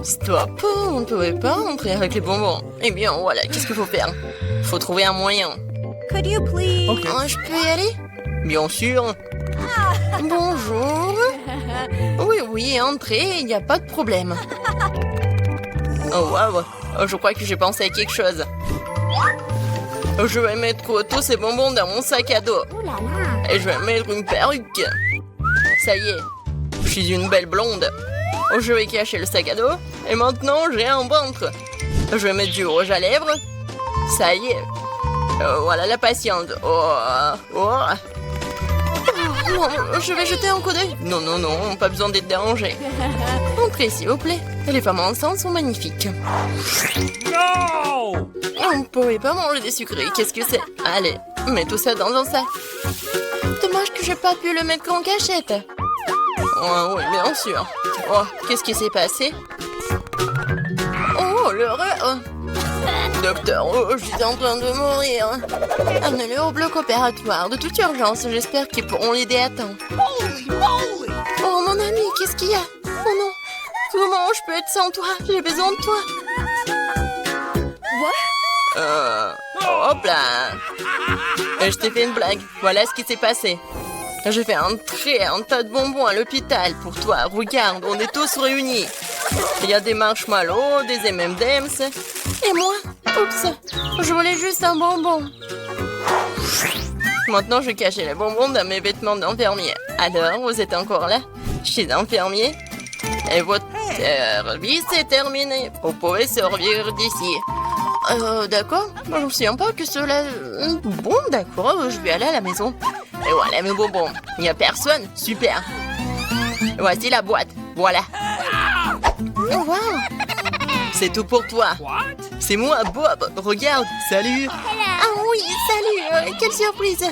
Stop, on ne pouvait pas entrer avec les bonbons. Eh bien, voilà, qu'est-ce qu'il faut faire? Faut trouver un moyen. Could you please? Je peux y aller? Bien sûr. Bonjour. Oui, entrez, il n'y a pas de problème. Oh, waouh, je crois que j'ai pensé à quelque chose. Je vais mettre tous ces bonbons dans mon sac à dos. Ooh la la. Et je vais mettre une perruque. Ça y est, je suis une belle blonde. Je vais cacher le sac à dos. Et maintenant, j'ai un ventre. Je vais mettre du rouge à lèvres. Ça y est. Voilà la patiente. Oh, je vais jeter un coup d'œil. Non, pas besoin d'être dérangé. Entrez, s'il vous plaît. Les femmes enceintes sont magnifiques. No! On ne pouvait pas manger des sucreries. Qu'est-ce que c'est? Allez, mets tout ça dans un sac. Dommage que j'ai pas pu le mettre en cachette. Oh, oui, bien sûr. Oh, qu'est-ce qui s'est passé? Oh, l'horreur! Docteur, je suis en train de mourir. Amenez-le au bloc opératoire de toute urgence. J'espère qu'ils pourront l'aider à temps. Oh, mon ami, qu'est-ce qu'il y a? Oh non! Comment je peux être sans toi? J'ai besoin de toi. Hop là. Je t'ai fait une blague. Voilà ce qui s'est passé. J'ai fait un tas de bonbons à l'hôpital pour toi. Regarde, on est tous réunis. Il y a des marshmallows, des M&M's. Et moi? Oups, je voulais juste un bonbon. Maintenant, je cachais les bonbons dans mes vêtements d'infirmier. Alors, vous êtes encore là? Je suis infirmier. Et votre service est terminé. Vous pouvez sortir d'ici. D'accord. Je ne me souviens pas que cela... Bon, d'accord, je vais aller à la maison. Et voilà mes bonbons. Il n'y a personne? Super. Voici la boîte. Voilà. Oh, wow. C'est tout pour toi. C'est moi, Bob. Regarde. Salut. Ah oui, salut. Quelle surprise.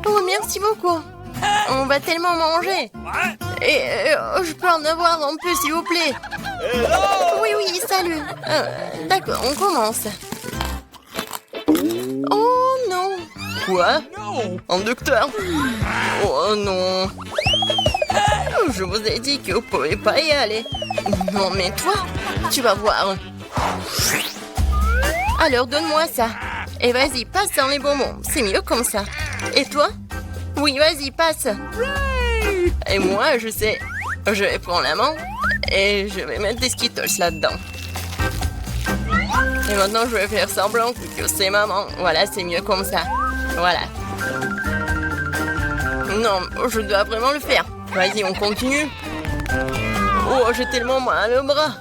Oh, merci beaucoup. On va tellement manger. Et je peux en avoir un peu, s'il vous plaît? Oui, salut. D'accord, on commence. Oh non. Quoi? Un docteur? Oh non. Je vous ai dit que vous pouvez pas y aller. Non mais toi, tu vas voir. Alors donne-moi ça. Et vas-y, passe dans les bonbons. C'est mieux comme ça. Et toi? Oui, vas-y, passe. Et moi, je sais. Je vais prendre la main et je vais mettre des Skittles là-dedans. Et maintenant, je vais faire semblant que c'est maman. Voilà, c'est mieux comme ça. Voilà. Non, je dois vraiment le faire. Vas-y, on continue. Oh, j'ai tellement mal au bras.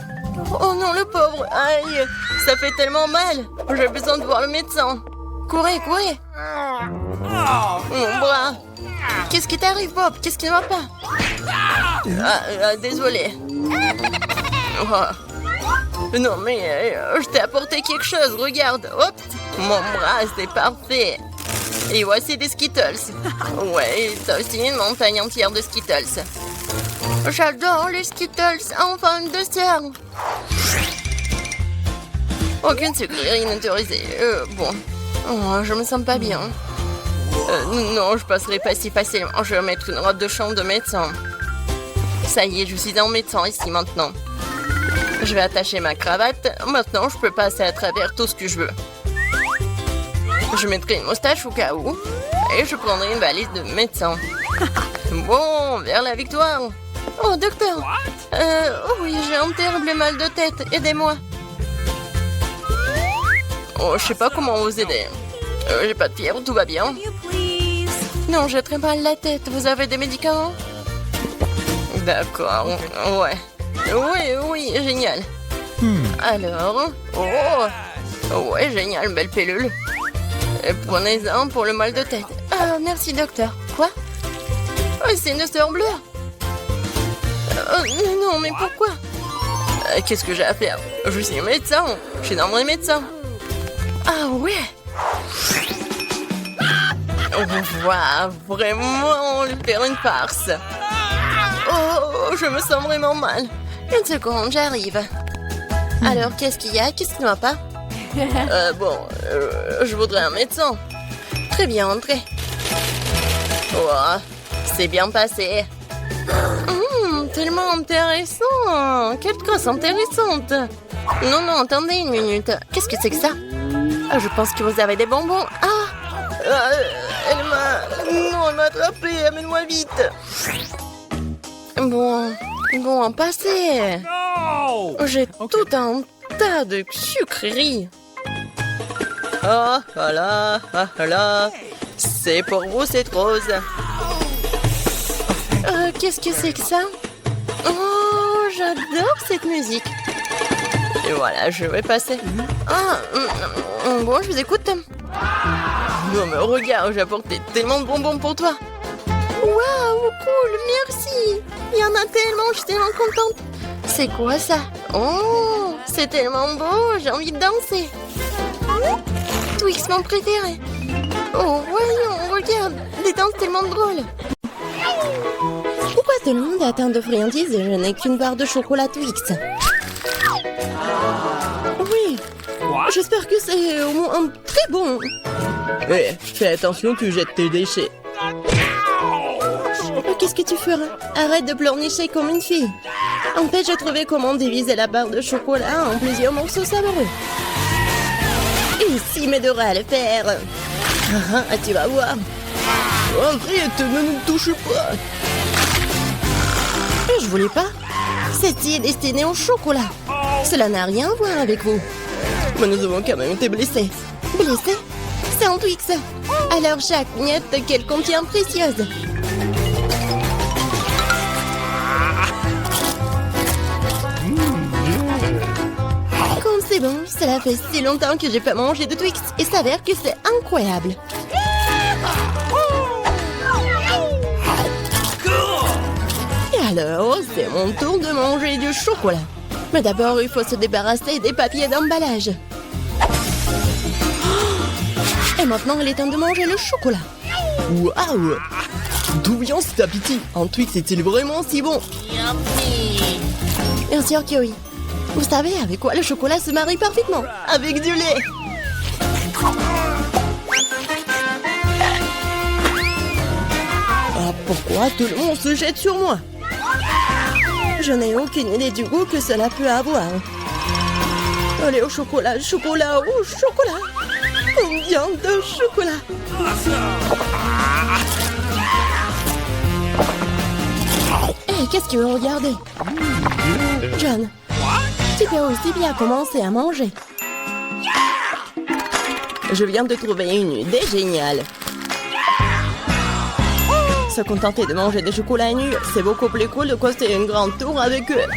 Oh non, le pauvre. Aïe, ça fait tellement mal. J'ai besoin de voir le médecin. Courez. Mon bras. Qu'est-ce qui t'arrive, Bob? Qu'est-ce qui ne va pas? Désolé. Oh. Non, mais je t'ai apporté quelque chose. Regarde. Hop. Mon bras, c'est parfait. Et voici des Skittles. Ouais, t'as aussi une montagne entière de Skittles. J'adore les Skittles. Enfin, une dessert. Aucune sucrerie inautorisée. Bon. Oh, je me sens pas bien. Non, je passerai pas si facilement. Je vais mettre une robe de chambre de médecin. Ça y est, je suis un médecin ici maintenant. Je vais attacher ma cravate. Maintenant, je peux passer à travers tout ce que je veux. Je mettrai une moustache au cas où. Et je prendrai une valise de médecin. Bon, vers la victoire. Oh, docteur. Oui, j'ai un terrible mal de tête. Aidez-moi. Oh, je sais pas comment vous aider. J'ai pas de fièvre, tout va bien. Could you please? Non, j'ai très mal la tête. Vous avez des médicaments? D'accord, ouais. Oui, génial. Alors, ouais, génial, belle pilule. Et prenez-en pour le mal de tête. Ah, merci, docteur. Quoi? Oh, c'est une sœur bleue. Non, mais pourquoi? Qu'est-ce que j'ai à faire? Je suis médecin. Je suis dans mon médecin. Ah ouais. On va vraiment lui faire une farce. Oh, je me sens vraiment mal. Une seconde, j'arrive. Alors, qu'est-ce qu'il y a? Qu'est-ce qui ne va pas? Je voudrais un médecin. Très bien, entrez. Oh, c'est bien passé. tellement intéressant. Quelle trace intéressante. Non, non, attendez une minute. Qu'est-ce que c'est que ça? Ah, je pense que vous avez des bonbons. Elle m'a attrapé. Amène-moi vite. Bon, passez. J'ai tout un tas de sucreries. Ah là. C'est pour vous cette rose. Qu'est-ce que c'est que ça? Oh, j'adore cette musique. Et voilà, je vais passer. Bon, je vous écoute. Non mais regarde, j'ai apporté tellement de bonbons pour toi. Waouh, cool, merci. Il y en a tellement, je suis tellement contente. C'est quoi ça? Oh, c'est tellement beau, j'ai envie de danser. Twix, mon préféré. Oh, voyons, regarde, des danses tellement drôles. Pourquoi tout le monde est atteint de friandises et je n'ai qu'une barre de chocolat Twix? Oui, j'espère que c'est au moins très bon. Fais attention, tu jettes tes déchets. Qu'est-ce que tu feras? Arrête de pleurnicher comme une fille. Empêche de trouver comment diviser la barre de chocolat en plusieurs morceaux savoureux. Ici m'aidera à le faire. Tu vas voir. Arrête, ne nous touche pas. Je voulais pas. Ceci est destiné au chocolat. Cela n'a rien à voir avec vous. Mais nous avons quand même été blessés. Blessés? C'est un Twix. Alors chaque miette qu'elle contient précieuse. Comme c'est bon, cela fait si longtemps que j'ai pas mangé de Twix et s'avère que c'est incroyable. Et alors, c'est mon tour de manger du chocolat. Mais d'abord, il faut se débarrasser des papiers d'emballage. Et maintenant, il est temps de manger le chocolat. Waouh! D'où vient cet appétit? Un Twix est-il vraiment si bon? Bien sûr que oui. Vous savez avec quoi le chocolat se marie parfaitement? Avec du lait! Ah, pourquoi tout le monde se jette sur moi? Je n'ai aucune idée du goût que cela peut avoir. Allez, au chocolat, chocolat, au chocolat! Combien de chocolat? Hé, qu'est-ce que vous regardez? John, tu peux aussi bien commencer à manger. Je viens de trouver une idée géniale. Se contenter de manger des chocolats nus, c'est beaucoup plus cool de coster une grande tour avec eux.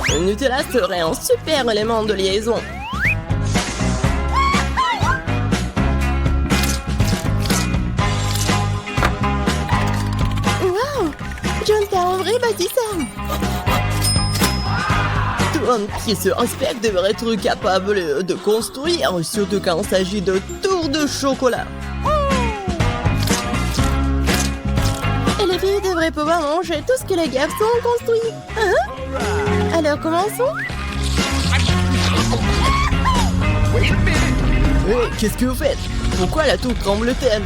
Le Nutella serait un super élément de liaison. Wow! John, t'es un vrai bâtisseur! Tout homme qui se respecte devrait être capable de construire, surtout quand il s'agit de tours de chocolat. Et les filles devraient pouvoir manger tout ce que les garçons ont construit. Hein? Alors commençons. Hey, qu'est-ce que vous faites? Pourquoi la tour tremble-t-elle?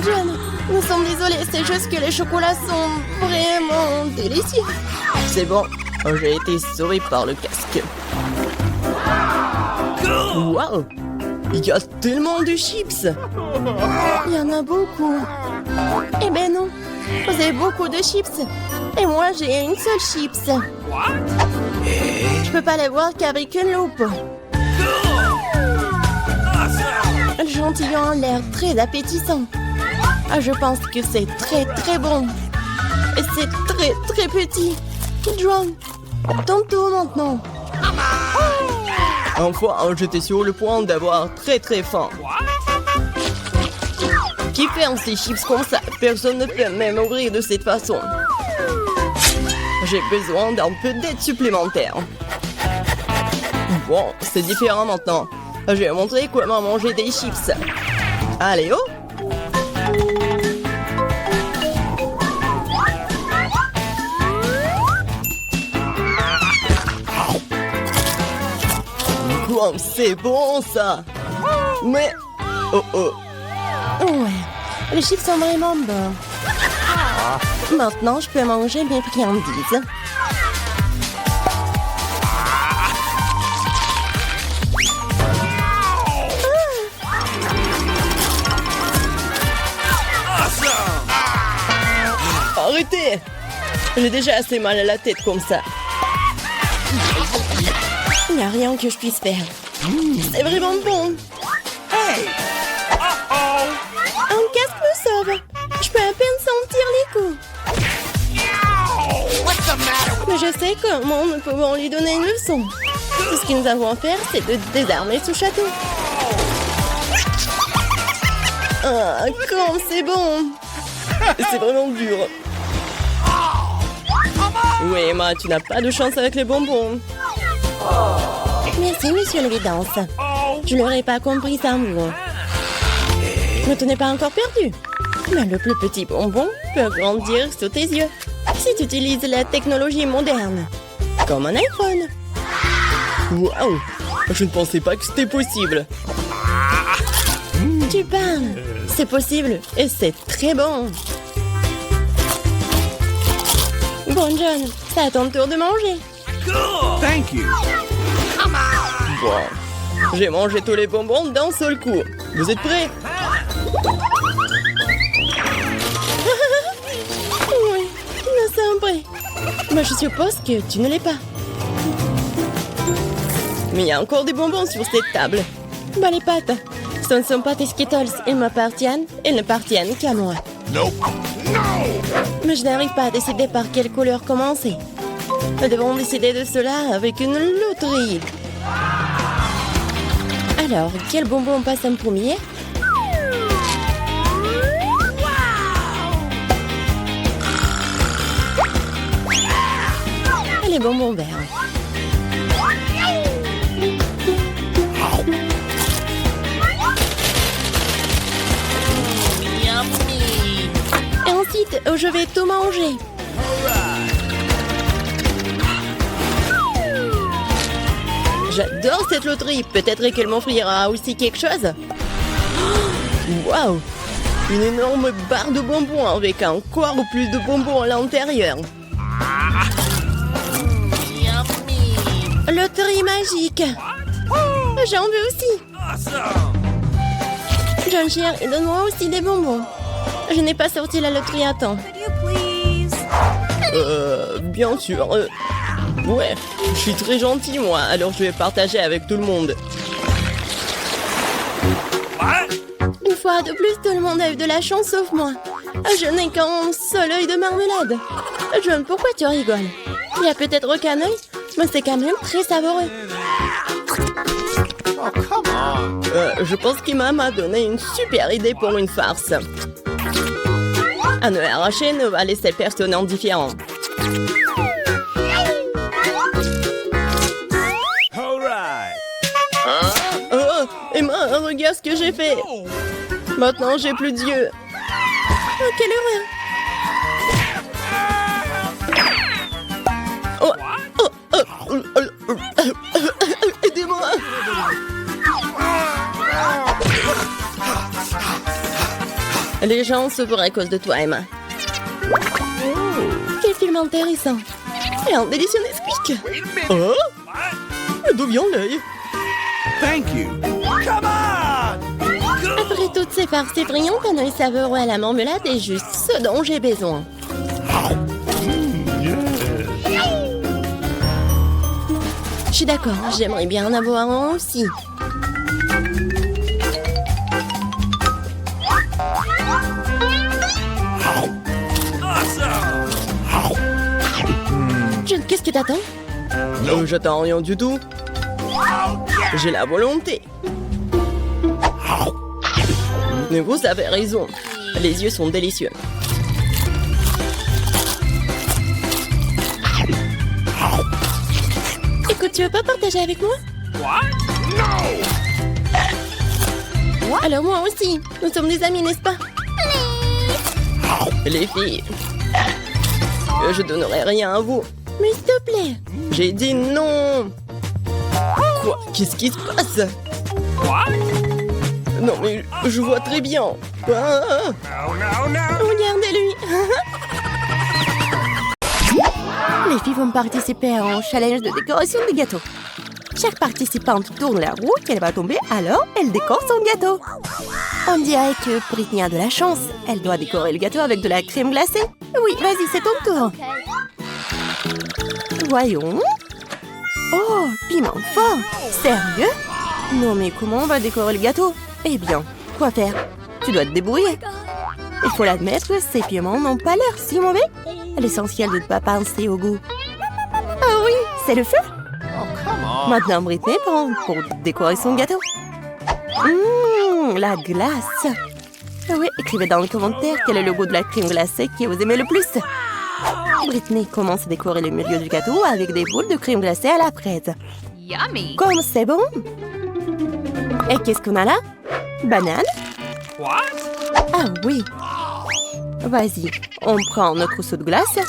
John, nous sommes désolés, c'est juste que les chocolats sont vraiment délicieux. C'est bon, j'ai été sauvé par le casque. Waouh! Il y a tellement de chips! Il y en a beaucoup. Eh ben non, vous avez beaucoup de chips. Et moi, j'ai une seule chips. Je peux pas les voir qu'avec une loupe. Le gentillon a l'air très appétissant. Je pense que c'est très très bon. Et c'est très très petit. John, ton tour maintenant. Enfin, j'étais sur le point d'avoir très très faim. Qui ferme ces chips comme ça? Personne ne peut même ouvrir de cette façon. J'ai besoin d'un peu d'aide supplémentaire. Bon, c'est différent maintenant. Je vais montrer comment manger des chips. Allez, oh! Wow, c'est bon ça! Mais... Oh oh. Ouais, les chips sont vraiment bons. Maintenant, je peux manger mes friandises. Arrêtez! J'ai déjà assez mal à la tête comme ça. Il n'y a rien que je puisse faire. C'est vraiment bon. Un casque me sauve. Je peux à peine sentir les coups. Mais je sais comment nous pouvons lui donner une leçon. Tout ce que nous avons à faire, c'est de désarmer ce château. Ah, comme c'est bon. C'est vraiment dur. Oui, Emma, tu n'as pas de chance avec les bonbons. Merci, monsieur l'évidence. Je l'aurais pas compris sans vous. Ne t'en es pas encore perdu. Mais le plus petit bonbon peut grandir sous tes yeux. Si tu utilises la technologie moderne. Comme un iPhone. Waouh! Je ne pensais pas que c'était possible. Tu parles. C'est possible et c'est très bon. Bon, John, c'est à ton tour de manger. Thank you. Bon. J'ai mangé tous les bonbons d'un seul coup. Vous êtes prêts? Oui, nous sommes prêts. Mais je suppose que tu ne l'es pas. Mais il y a encore des bonbons sur cette table. Bah les pattes, ce ne sont pas tes Skittles. Ils m'appartiennent. Ils n'appartiennent qu'à moi. Nope. Mais je n'arrive pas à décider par quelle couleur commencer. Nous devons décider de cela avec une loterie. Alors, quel bonbon passe en premier? Les bonbons verts. Et ensuite, je vais tout manger. J'adore cette loterie. Peut-être qu'elle m'offrira aussi quelque chose. Waouh! Une énorme barre de bonbons avec encore plus de bonbons à l'intérieur. Loterie magique. J'en veux aussi. John Cher, donne-moi aussi des bonbons. Je n'ai pas sorti la loterie à temps. Could you please? Bien sûr. Ouais, je suis très gentil, moi, alors je vais partager avec tout le monde. Une fois de plus, tout le monde a eu de la chance sauf moi. Je n'ai qu'un seul œil de marmelade. John, pourquoi tu rigoles? Il y a peut-être aucun œil, mais c'est quand même très savoureux. Je pense qu'Emma m'a donné une super idée pour une farce. Un œil arraché ne va laisser personne indifférent. Oh, Emma, regarde ce que j'ai fait. Maintenant, j'ai plus d'yeux. Oh, quelle horreur! Aidez-moi! Les gens se feraient à cause de toi, Emma. Quel film intéressant! Et un délicieux Nesquik. Oh? D'où vient l'œil? Thank you. Come on! Après toutes ces farces effrayantes, un œil savoureux à la marmelade est juste ce dont j'ai besoin. Je suis d'accord, j'aimerais bien en avoir un aussi. John, qu'est-ce que t'attends? J'attends rien du tout. J'ai la volonté. Mais vous avez raison. Les yeux sont délicieux. Écoute, tu veux pas partager avec moi? Alors moi aussi, nous sommes des amis, n'est-ce pas? Les filles, je donnerai rien à vous. Mais s'il te plaît. J'ai dit non. Quoi? Qu'est-ce qui se passe? Non mais je vois très bien. Ah, regardez-lui. Les filles vont participer à un challenge de décoration de gâteaux. Chaque participante tourne la roue qu'elle va tomber, alors elle décore son gâteau. On dirait que Britney a de la chance. Elle doit décorer le gâteau avec de la crème glacée. Oui, vas-y, c'est ton tour. Voyons. Oh, piment fort. Sérieux? Non mais comment on va décorer le gâteau? Eh bien, quoi faire? Tu dois te débrouiller. Il faut l'admettre, ces piments n'ont pas l'air si mauvais. L'essentiel de ne pas penser au goût. Ah oui, c'est le feu. Maintenant, Britney prend pour décorer son gâteau. La glace. Oui, écrivez dans les commentaires quel est le goût de la crème glacée que vous aimez le plus. Britney commence à décorer le milieu du gâteau avec des boules de crème glacée à la fraise. Yummy. Comme c'est bon. Et qu'est-ce qu'on a là? Banane? Ah oui. Vas-y, on prend notre seau de glace.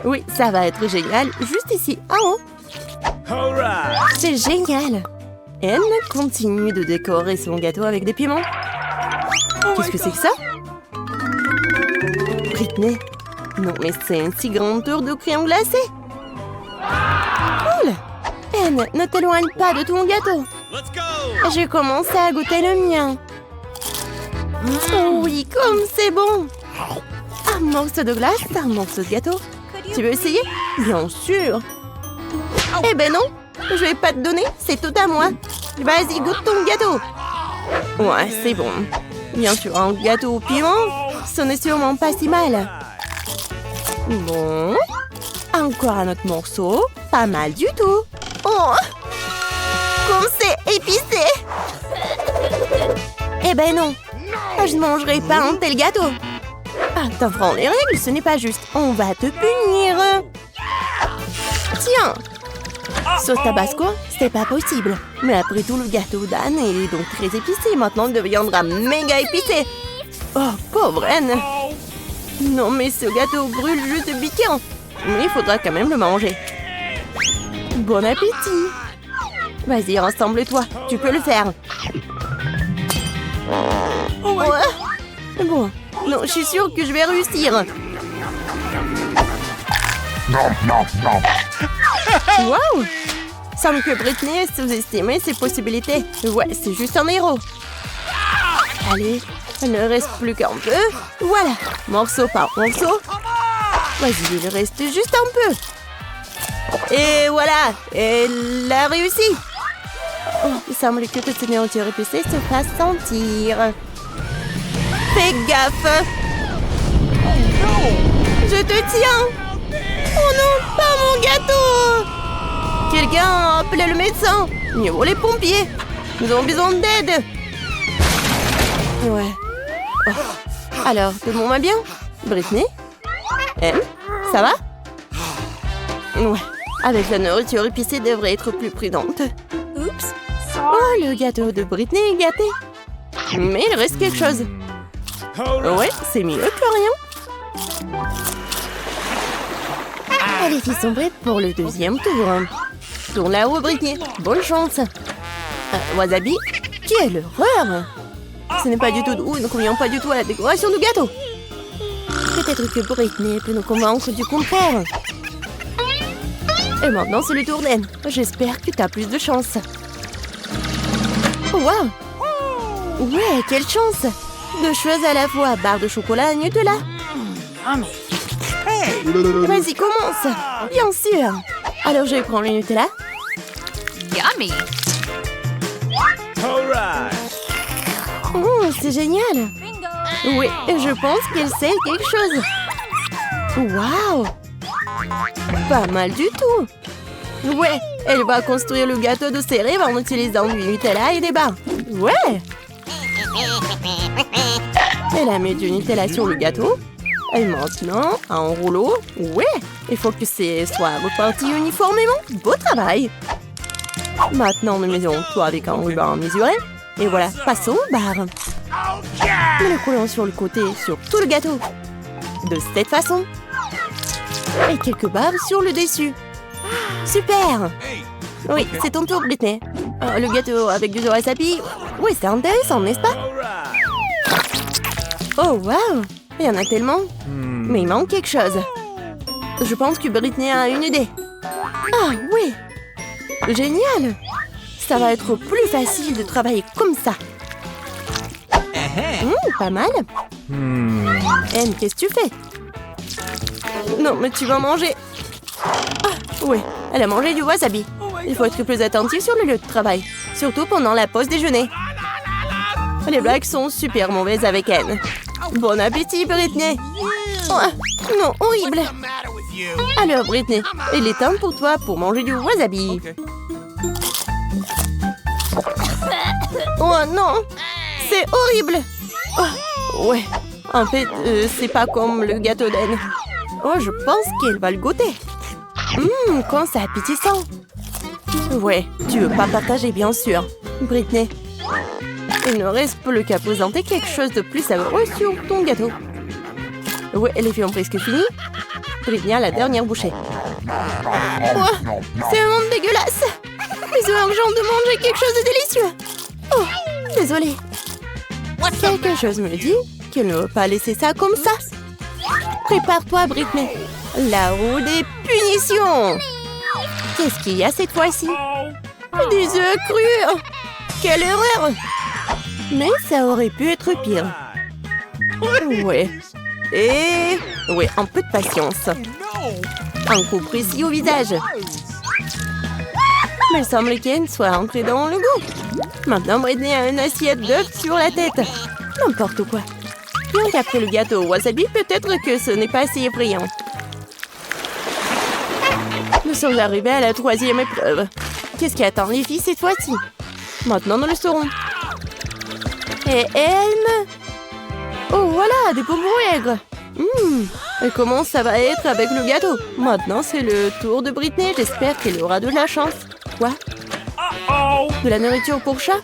Oui, ça va être génial. Juste ici, en haut. C'est génial. Elle continue de décorer son gâteau avec des piments. Qu'est-ce que c'est que ça? Britney. Non, mais c'est une si grande tour de crème glacée. Cool. Anne, ne t'éloigne pas de ton gâteau. Je commence à goûter le mien. Oh oui, comme c'est bon. Un morceau de glace, un morceau de gâteau. Tu veux essayer? Bien sûr. Eh ben non, je vais pas te donner, c'est tout à moi. Vas-y, goûte ton gâteau. Ouais, c'est bon. Bien sûr, un gâteau au piment, ce n'est sûrement pas si mal. Bon, encore un autre morceau, pas mal du tout. Oh, comme c'est épicé. Eh ben non, je ne mangerai pas un tel gâteau. Ah, t'apprends les règles, ce n'est pas juste. On va te punir. Tiens. Sauce tabasco, c'est pas possible. Mais après tout, le gâteau d'Anne est donc très épicé. Maintenant, il deviendra méga épicé. Oh, pauvre Anne. Non, mais ce gâteau brûle juste piquant. Mais il faudra quand même le manger. Bon appétit. Vas-y, rassemble-toi. Tu peux le faire. Ouais. Bon. Non, je suis sûre que je vais réussir. Waouh! Semble que Britney a sous-estimé ses possibilités. Ouais, c'est juste un héros. Allez, il ne reste plus qu'un peu. Voilà, morceau par morceau. Vas-y, il reste juste un peu. Et voilà, elle a réussi. Oh, il semble que toute cette nourriture épicée se fasse sentir. Fais gaffe. Je te tiens. Oh non, pas mon gâteau. Quelqu'un a appelé le médecin. Mieux vaut les pompiers. Nous avons besoin d'aide. Ouais. Oh. Alors, tout le monde va bien? Britney? Elle? Ça va? Ouais. Avec la nourriture épicée, devrait être plus prudente. Oups. Oh, le gâteau de Britney est gâté. Mais il reste quelque chose. Ouais, c'est mieux que rien. Les filles sont prêtes pour le deuxième tour. Tourne là-haut, Britney. Bonne chance. Wasabi, quelle horreur! Ce n'est pas du tout doux, nous ne convient pas du tout à la décoration du gâteau. Peut-être que Britney peut nous convaincre du contraire. Et maintenant, c'est le tour d'Anne. J'espère que tu as plus de chance. Oh, wow! Ouais, quelle chance! 2 choses à la fois, barre de chocolat et Nutella. Vas-y, commence. Bien sûr. Alors, je vais prendre le Nutella. Yummy. Oh, c'est génial. Oui, je pense qu'elle sait quelque chose. Waouh. Pas mal du tout. Ouais, elle va construire le gâteau de ses rêves en utilisant du Nutella et des barres. Ouais. Elle a mis du Nutella sur le gâteau. Et maintenant, un rouleau. Ouais, il faut que ce soit reparti uniformément. Beau travail. Maintenant, nous mettons tout avec un ruban mesuré. Et voilà, passons aux barres. Nous le collons sur le côté, sur tout le gâteau. De cette façon. Et quelques barres sur le dessus. Super. Oui, c'est ton tour, Britney. Le gâteau avec du wasabi. Oui, c'est intéressant, n'est-ce pas? All right. Oh, waouh! Il y en a tellement. Mais il manque quelque chose. Je pense que Britney a une idée. Ah, oui! Génial! Ça va être plus facile de travailler comme ça. Pas mal. Anne, qu'est-ce que tu fais? Non, mais tu vas manger. Ah, oui, elle a mangé du wasabi. Il faut être plus attentif sur le lieu de travail. Surtout pendant la pause déjeuner. Les blagues sont super mauvaises avec Anne. Bon appétit, Britney. Oh, non, horrible. Alors, Britney, il est temps pour toi pour manger du wasabi. Oh non, c'est horrible. Oh, ouais, en fait, c'est pas comme le gâteau d'Anne. Oh, je pense qu'elle va le goûter. Quand c'est appétissant. Ouais, tu veux pas partager, bien sûr. Britney, il ne reste plus qu'à présenter quelque chose de plus savoureux sur ton gâteau. Ouais, les filles ont presque fini. Britney a la dernière bouchée. Oh, c'est vraiment dégueulasse. Mais urgent de manger quelque chose de délicieux. Oh, désolée. Quelque chose me dit qu'elle ne veut pas laisser ça comme ça. Prépare-toi, Britney. La roue des punitions. Qu'est-ce qu'il y a cette fois-ci? Des œufs crus. Quelle erreur. Mais ça aurait pu être pire. Ouais. Et... ouais, un peu de patience. Un coup précis au visage. Mais il semble qu'Anne soit entrée dans le goût. Maintenant, Britney a une assiette d'œufs sur la tête. N'importe quoi. Bien qu'après le gâteau au wasabi, peut-être que ce n'est pas assez effrayant. Nous sommes arrivés à la 3e épreuve. Qu'est-ce qui attend les filles cette fois-ci? Maintenant, nous le saurons. Et Anne... oh, voilà, des bonbons aigres. Et comment ça va être avec le gâteau? Maintenant, c'est le tour de Britney. J'espère qu'elle aura de la chance. Quoi? De la nourriture pour chat?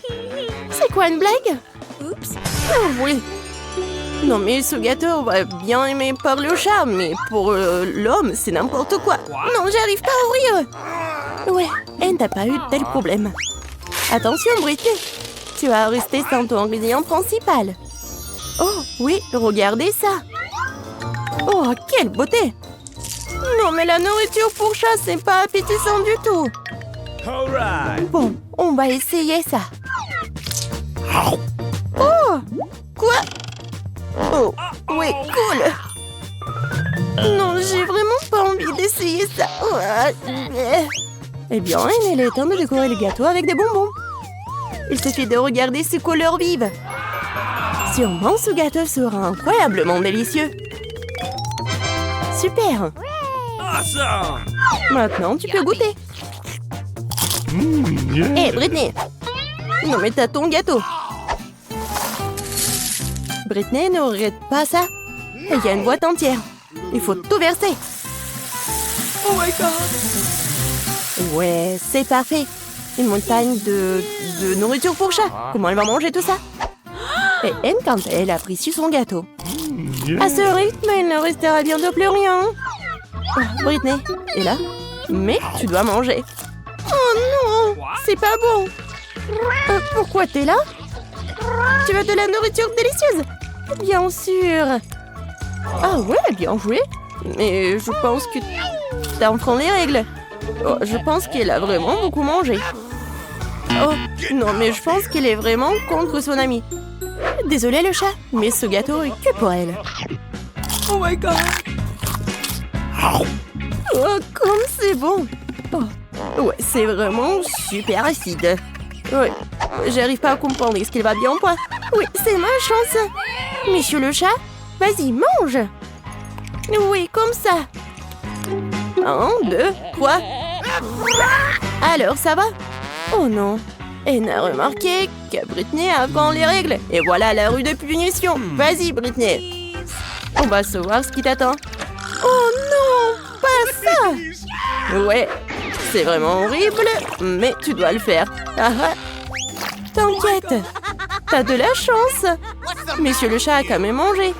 C'est quoi, une blague? Oups. Oh, oui. Non, mais ce gâteau, on va bien aimer par le chat, mais pour l'homme, c'est n'importe quoi. Non, j'arrive pas à ouvrir. Ouais, Anne n'a pas eu de tel problème. Attention, Britney. Tu vas rester sans ton ingrédient principal. Oh, oui, regardez ça. Oh, quelle beauté. Non, mais la nourriture pour chat, c'est pas appétissant du tout. All right. Bon, on va essayer ça. Oh, quoi? Oh, ouais, cool. Non, j'ai vraiment pas envie d'essayer ça. Oh, eh bien, il est temps de décorer le gâteau avec des bonbons. Il suffit de regarder ces couleurs vives. Sûrement, ce gâteau sera incroyablement délicieux. Super. Awesome. Maintenant, tu peux goûter. Hé, Britney. Non, mais t'as ton gâteau. Britney, ne regrette pas ça. Il y a une boîte entière. Il faut tout verser. Oh my god. Ouais, c'est parfait. Une montagne de nourriture pour chat. Comment elle va manger tout ça? Et Anne, quand elle a pris sur son gâteau. À ce rythme, il ne restera bientôt plus rien. Oh, Britney est là. Mais tu dois manger. Oh non, c'est pas bon. Pourquoi t'es là? Tu veux de la nourriture délicieuse? Bien sûr. Ah ouais, bien joué. Mais je pense que t'enfreins les règles. Oh, je pense qu'elle a vraiment beaucoup mangé. Oh, non, mais je pense qu'elle est vraiment contre son amie. Désolée le chat, mais ce gâteau est que pour elle. Oh my god. Oh, comme c'est bon. Oh, ouais, c'est vraiment super acide. Ouais, j'arrive pas à comprendre. Est-ce qu'il va bien ou pas? Oui, c'est ma chance. Monsieur le chat, vas-y, mange. Oui, comme ça. 1, 2, 3. Alors, ça va? Oh non. Elle n'a remarqué que Britney apprend les règles. Et voilà la rue de punition. Vas-y, Britney. On va savoir ce qui t'attend. Oh non, pas ça. Ouais, c'est vraiment horrible, mais tu dois le faire. Ah ah. T'inquiète, t'as de la chance. Monsieur le chat a quand même mangé.